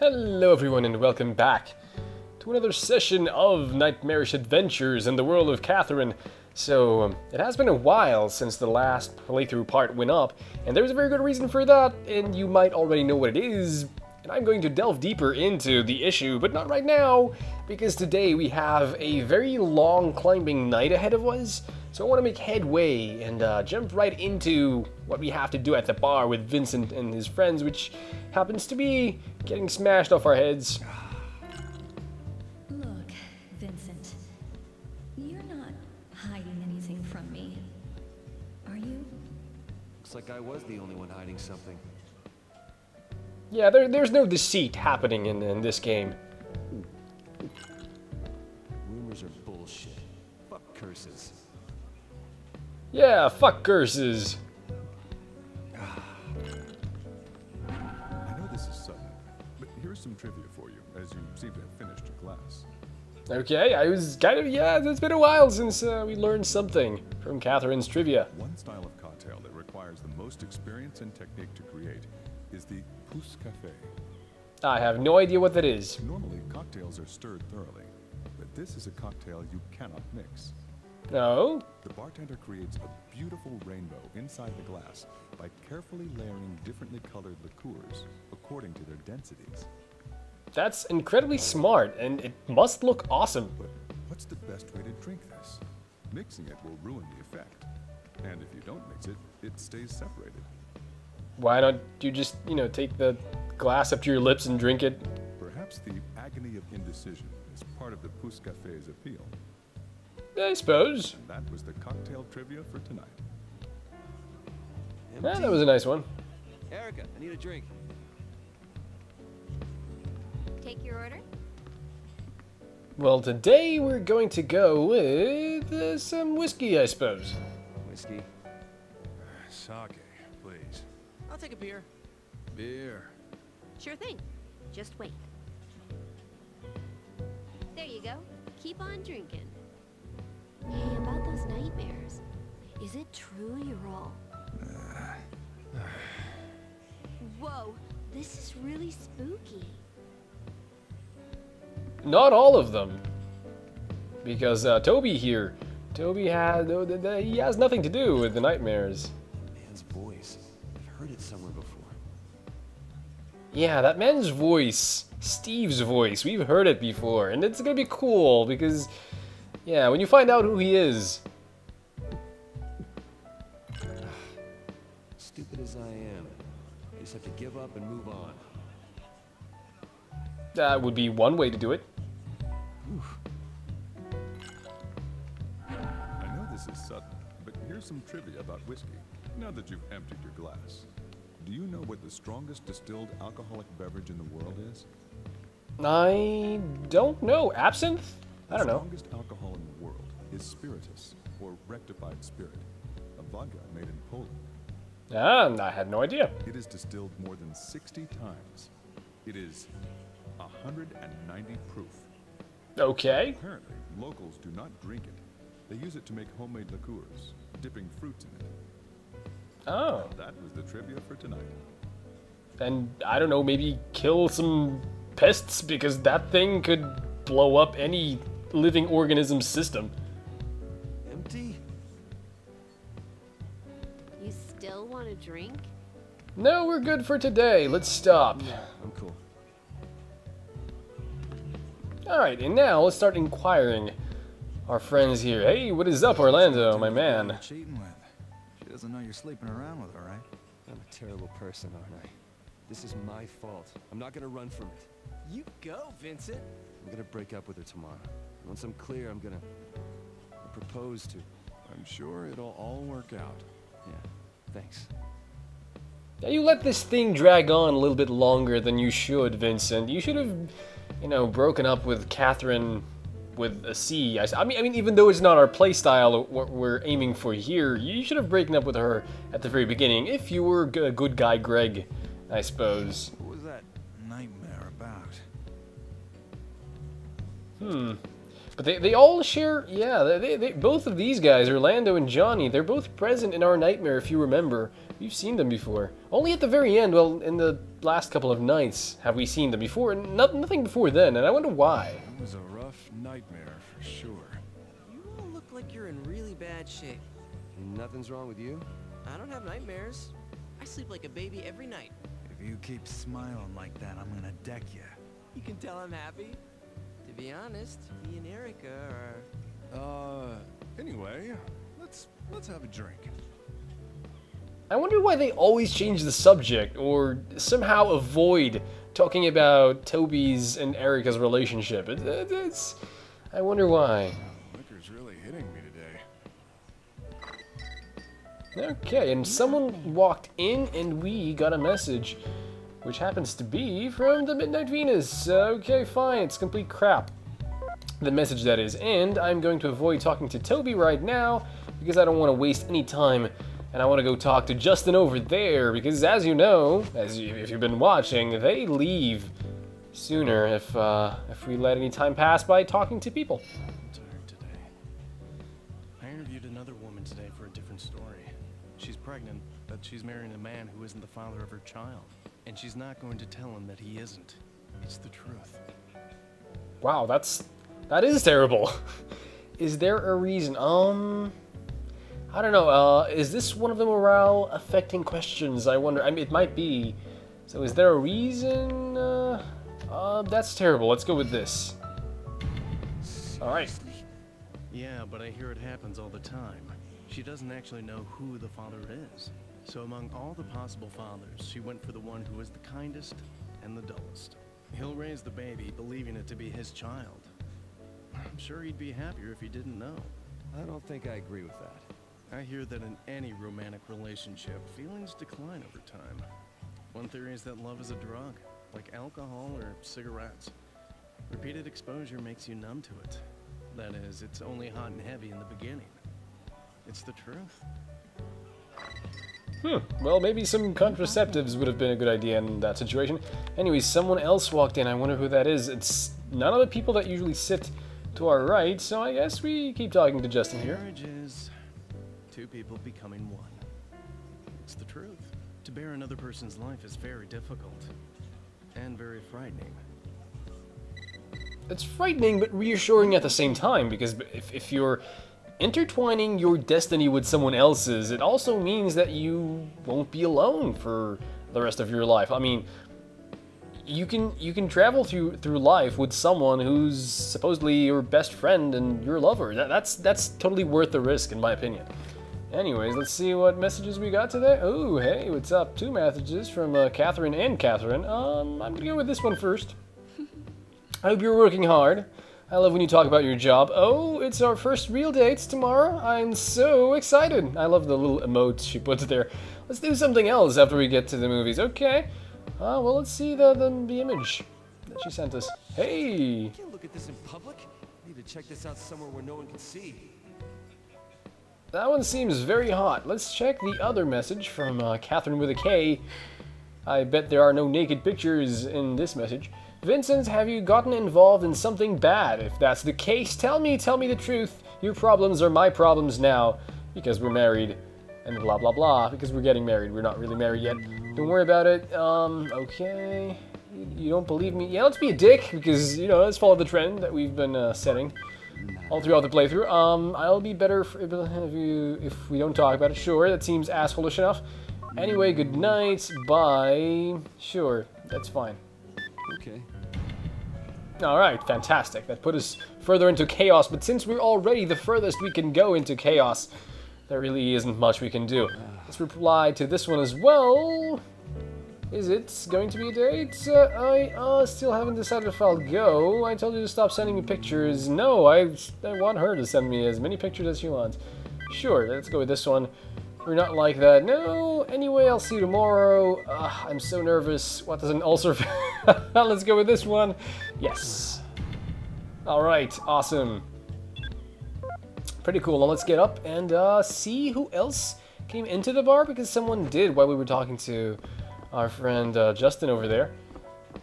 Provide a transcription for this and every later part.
Hello everyone and welcome back to another session of Nightmarish Adventures in the world of Catherine. So, it has been a while since the last playthrough part went up, and there's a very good reason for that, and you might already know what it is. And I'm going to delve deeper into the issue, but not right now, because today we have a very long climbing night ahead of us. So I want to make headway and jump right into what we have to do at the bar with Vincent and his friends, which happens to be getting smashed off our heads. Look, Vincent, you're not hiding anything from me, are you? Looks like I was the only one hiding something. Yeah, there's no deceit happening in this game. Rumors are bullshit. Fuck curses. Yeah, fuck curses. I know this is sudden, but here's some trivia for you, as you seem to have finished your glass. Okay, I was kind of, yeah, it's been a while since we learned something from Catherine's trivia. One style of cocktail that requires the most experience and technique to create is the pousse café. I have no idea what that is. Normally, cocktails are stirred thoroughly, but this is a cocktail you cannot mix. No? The bartender creates a beautiful rainbow inside the glass by carefully layering differently colored liqueurs according to their densities. That's incredibly smart, and it must look awesome. But what's the best way to drink this? Mixing it will ruin the effect. And if you don't mix it, it stays separated. Why don't you just, take the glass up to your lips and drink it? Perhaps the agony of indecision is part of the pousse café's appeal. I suppose. And that was the cocktail trivia for tonight. Yeah, that was a nice one. Erica, I need a drink. Take your order. Well, today we're going to go with some whiskey, I suppose. Whiskey. Sake, please. I'll take a beer. Beer. Sure thing. Just wait. There you go. Keep on drinking. Hey, about those nightmares. Is it true you're all... Whoa, this is really spooky. Not all of them. Because Toby here, he has nothing to do with the nightmares. Man's voice. I've heard it somewhere before. Yeah, that man's voice, Steve's voice, we've heard it before, and it's gonna be cool because, yeah, when you find out who he is. Stupid as I am, I just have to give up and move on. That would be one way to do it. I know this is sudden, but here's some trivia about whiskey. Now that you've emptied your glass, do you know what the strongest distilled alcoholic beverage in the world is? I don't know. Absinthe? I don't know. The strongest alcohol in the world is spiritus, or rectified spirit, a vodka made in Poland. Ah, I had no idea. It is distilled more than 60 times. It is 190 proof. Okay. Apparently, locals do not drink it. They use it to make homemade liqueurs, dipping fruits in it. Oh. That was the trivia for tonight. And, I don't know, maybe kill some pests because that thing could blow up any living organism system. Empty? You still want to drink? No, we're good for today. Let's stop. I'm cool. Alright, and now let's start inquiring our friends here. Hey, what is up, Orlando, my man? Cheating with. She doesn't know you're sleeping around with her, right? I'm a terrible person, aren't I? This is my fault. I'm not gonna run from it. You go, Vincent. I'm gonna break up with her tomorrow. Once I'm clear, I'm gonna propose to. I'm sure it'll all work out. Yeah, thanks. Yeah, you let this thing drag on a little bit longer than you should, Vincent. You should have, broken up with Catherine with a C. I mean, even though it's not our playstyle, what we're aiming for here, you should have broken up with her at the very beginning, if you were a good guy Greg, I suppose. What was that nightmare about? But they all share, yeah, they both of these guys, Orlando and Johnny, they're both present in our nightmare, if you remember. We've seen them before. Only at the very end, well, in the last couple of nights, have we seen them before. Nothing before then, and I wonder why. It was a rough nightmare for sure. You all look like you're in really bad shape. Nothing's wrong with you? I don't have nightmares. I sleep like a baby every night. If you keep smiling like that, I'm gonna deck you. You can tell I'm happy. To be honest, me and Erica are... Anyway, let's have a drink. I wonder why they always change the subject, or somehow avoid talking about Toby's and Erica's relationship. I wonder why. Liquor's really hitting me today. Okay, and someone walked in and we got a message, which happens to be from the Midnight Venus. Okay, fine, it's complete crap. The message, that is. And I'm going to avoid talking to Toby right now, because I don't want to waste any time, and I want to go talk to Justin over there, because as you know, if you've been watching, they leave sooner if we let any time pass by talking to people. I'm tired today. I interviewed another woman today for a different story. She's pregnant, but she's marrying a man who isn't the father of her child. And she's not going to tell him that he isn't. It's the truth. Wow, that is terrible. Is there a reason? I don't know. Is this one of the morale affecting questions? I wonder. I mean, it might be. So is there a reason? That's terrible. Let's go with this. All right. Yeah, but I hear it happens all the time. She doesn't actually know who the father is. So among all the possible fathers, she went for the one who is the kindest and the dullest. He'll raise the baby, believing it to be his child. I'm sure he'd be happier if he didn't know. I don't think I agree with that. I hear that in any romantic relationship, feelings decline over time. One theory is that love is a drug, like alcohol or cigarettes. Repeated exposure makes you numb to it. That is, it's only hot and heavy in the beginning. It's the truth. Well, maybe some contraceptives would have been a good idea in that situation. Anyways, someone else walked in. I wonder who that is. It's none of the people that usually sit to our right, so I guess we keep talking to Justin here. Marriage is two people becoming one. It's the truth. To bear another person's life is very difficult and very frightening. It's frightening but reassuring at the same time, because if you're intertwining your destiny with someone else's, it also means that you won't be alone for the rest of your life. I mean, you can travel through life with someone who's supposedly your best friend and your lover. That's totally worth the risk, in my opinion. Anyways, let's see what messages we got today. Oh, hey, what's up? 2 messages from Catherine and Catherine. I'm gonna go with this one first. I hope you're working hard. I love when you talk about your job. Oh, it's our first real dates tomorrow. I'm so excited. I love the little emotes she puts there. Let's do something else after we get to the movies. Okay. Well, let's see the image that she sent us. Hey. I can't look at this in public. I need to check this out somewhere where no one can see. That one seems very hot. Let's check the other message from Catherine with a K. I bet there are no naked pictures in this message. Vincent, have you gotten involved in something bad? If that's the case, tell me the truth. Your problems are my problems now, because we're married, and blah blah blah, because we're getting married. We're not really married yet. Don't worry about it. Okay. You don't believe me? Yeah, let's be a dick, because, you know, let's follow the trend that we've been setting all throughout the playthrough. I'll be better if we don't talk about it. Sure, that seems assholeish enough. Anyway, good night. Bye. Sure, that's fine. Okay. Alright, fantastic. That put us further into chaos, but since we're already the furthest we can go into chaos, there really isn't much we can do. Let's reply to this one as well. Is it going to be a date? I still haven't decided if I'll go. I told you to stop sending me pictures. No, I want her to send me as many pictures as she wants. Sure, let's go with this one. We're not like that. No, anyway, I'll see you tomorrow. I'm so nervous. What does an ulcer... Let's go with this one. Yes. Alright, awesome. Pretty cool. Now let's get up and see who else came into the bar, because someone did while we were talking to our friend Justin over there.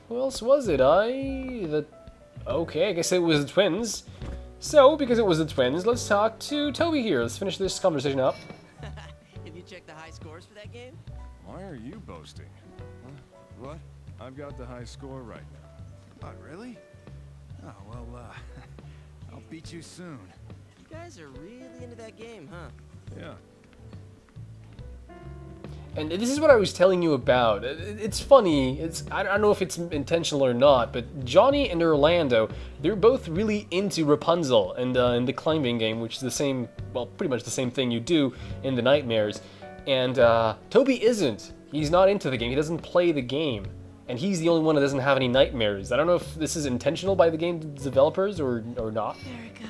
Who else was it? Okay, I guess it was the twins. So, because it was the twins, let's talk to Toby here. Let's finish this conversation up. Have you checked the high scores for that game? Why are you boasting? Huh? What? I've got the high score right now. Oh, really? Oh, well, I'll beat you soon. You guys are really into that game, huh? Yeah. And this is what I was telling you about. It's funny. I don't know if it's intentional or not, but Johnny and Orlando, they're both really into Rapunzel and in the climbing game, which is the same, well, pretty much the same thing you do in the Nightmares. And Toby isn't. He's not into the game. He doesn't play the game. And he's the only one that doesn't have any nightmares. I don't know if this is intentional by the game developers or not. Erica,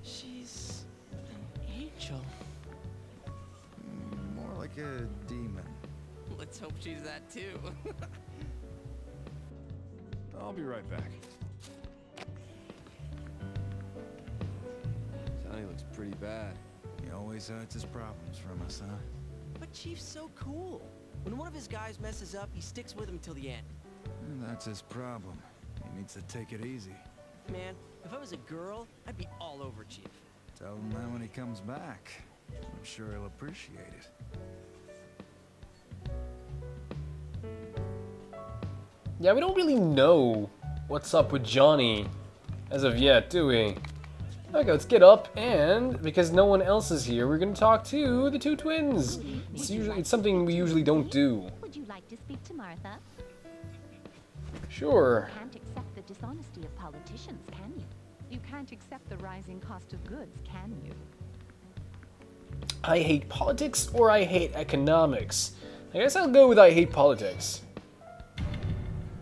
she's an angel. More like a demon. Let's hope she's that too. I'll be right back. Johnny looks pretty bad. He always hides his problems from us, huh? But Chief's so cool. When one of his guys messes up, he sticks with him till the end. And that's his problem. He needs to take it easy. Man, if I was a girl, I'd be all over Chief. Tell him that when he comes back. I'm sure he'll appreciate it. Yeah, we don't really know what's up with Johnny as of yet, do we? Okay, let's get up, and because no one else is here, we're going to talk to the two twins. It's something we usually don't do. Would you like to speak to Martha? Sure. You can't accept the dishonesty of politicians, can you? You can't accept the rising cost of goods, can you? I hate politics or I hate economics. I guess I'll go with I hate politics.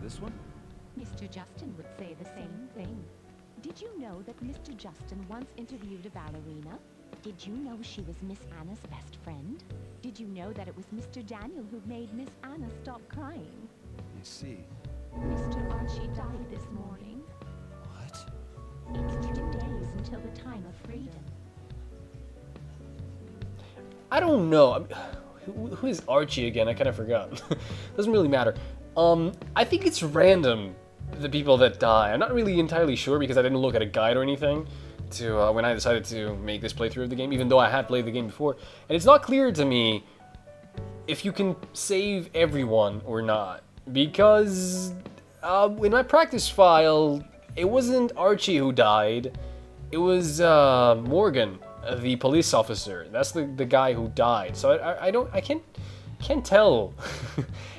This one? Mr. Justin would say the same thing. Did you know that Mr. Justin once interviewed a ballerina? Did you know she was Miss Anna's best friend? Did you know that it was Mr. Daniel who made Miss Anna stop crying? You see. Mr. Archie died this morning. What? It's 2 days until the time of freedom. I don't know. Who is Archie again? I kind of forgot. Doesn't really matter. I think it's random, the people that die. I'm not really entirely sure because I didn't look at a guide or anything to when I decided to make this playthrough of the game, even though I had played the game before. And it's not clear to me if you can save everyone or not. Because in my practice file, it wasn't Archie who died. It was Morgan, the police officer. That's the guy who died. So I can't tell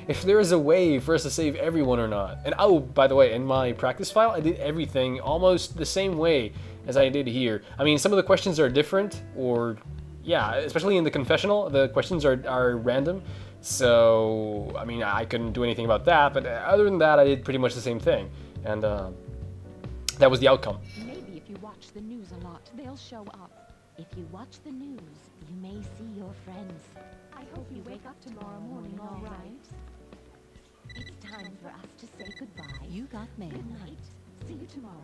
if there is a way for us to save everyone or not. And oh, by the way, in my practice file, I did everything almost the same way as I did here. I mean, some of the questions are different, or yeah, especially in the confessional, the questions are random. So, I mean, I couldn't do anything about that, but other than that, I did pretty much the same thing. And that was the outcome. Maybe if you watch the news a lot, they'll show up. If you watch the news, you may see your friends. I hope you wake up tomorrow morning all right. It's time for us to say goodbye. You got mail. Good night. See you tomorrow.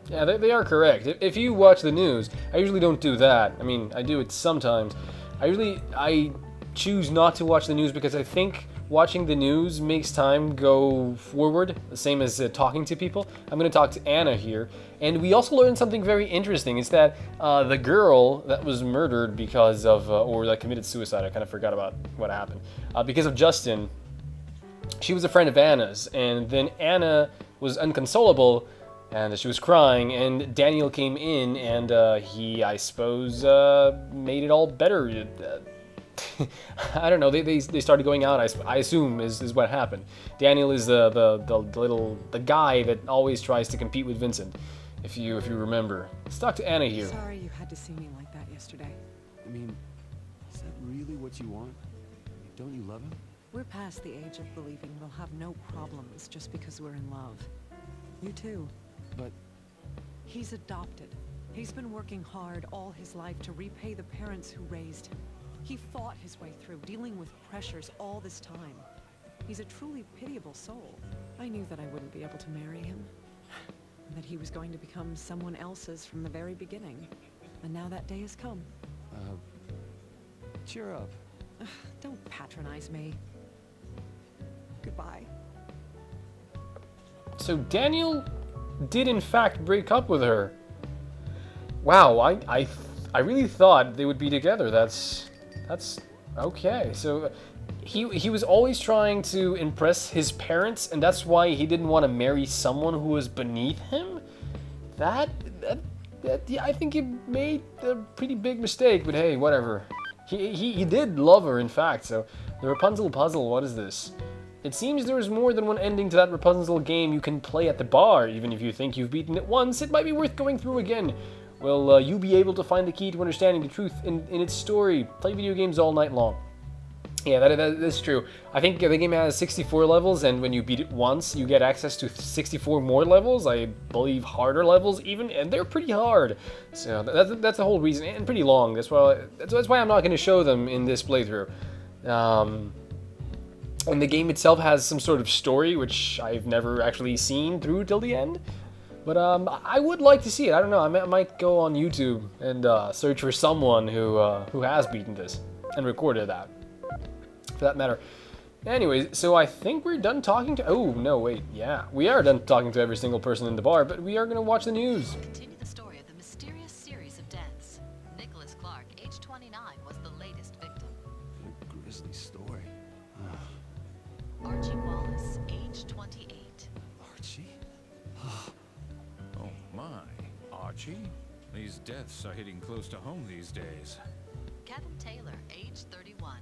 Yeah, they are correct. If you watch the news, I usually don't do that. I mean, I do it sometimes. I choose not to watch the news because I think watching the news makes time go forward, the same as talking to people. I'm going to talk to Anna here. And we also learned something very interesting. It's that the girl that was murdered because of, or that committed suicide, I kind of forgot about what happened, because of Justin, she was a friend of Anna's. And then Anna was inconsolable, and she was crying, and Daniel came in, and he, I suppose, made it all better. I don't know. They started going out. I assume is what happened. Daniel is the guy that always tries to compete with Vincent, if you remember. Let's talk to Anna here. Sorry you had to see me like that yesterday. I mean, is that really what you want? Don't you love him? We're past the age of believing we'll have no problems just because we're in love. You too. But He's adopted. He's been working hard all his life to repay the parents who raised him. He fought his way through, dealing with pressures all this time. He's a truly pitiable soul. I knew that I wouldn't be able to marry him. And that he was going to become someone else's from the very beginning. And now that day has come. cheer up. Don't patronize me. Goodbye. So Daniel did in fact break up with her. Wow, I really thought they would be together. That's Okay, so he was always trying to impress his parents, and that's why he didn't want to marry someone who was beneath him? Yeah, I think he made a pretty big mistake, but hey, whatever. He did love her, in fact, so the Rapunzel puzzle, what is this? It seems there is more than one ending to that Rapunzel game you can play at the bar. Even if you think you've beaten it once, it might be worth going through again. Will you be able to find the key to understanding the truth in its story? Play video games all night long. Yeah, that's true. I think the game has 64 levels, and when you beat it once, you get access to 64 more levels. I believe harder levels even, and they're pretty hard. So that's the whole reason, and pretty long. That's why I'm not going to show them in this playthrough. And the game itself has some sort of story, which I've never actually seen through till the end. But I would like to see it. I don't know. I might go on YouTube and search for someone who has beaten this and recorded that, for that matter. Anyways, so I think we're done talking to... Oh, no, wait. Yeah, we are done talking to every single person in the bar, but we are going to watch the news. Continue the story of the mysterious series of deaths. Nicholas Clark, age 29, was the latest victim. What a grisly story. Archie Wallace, age 28. Archie? Oh my, Archie? These deaths are hitting close to home these days. Kevin Taylor, age 31.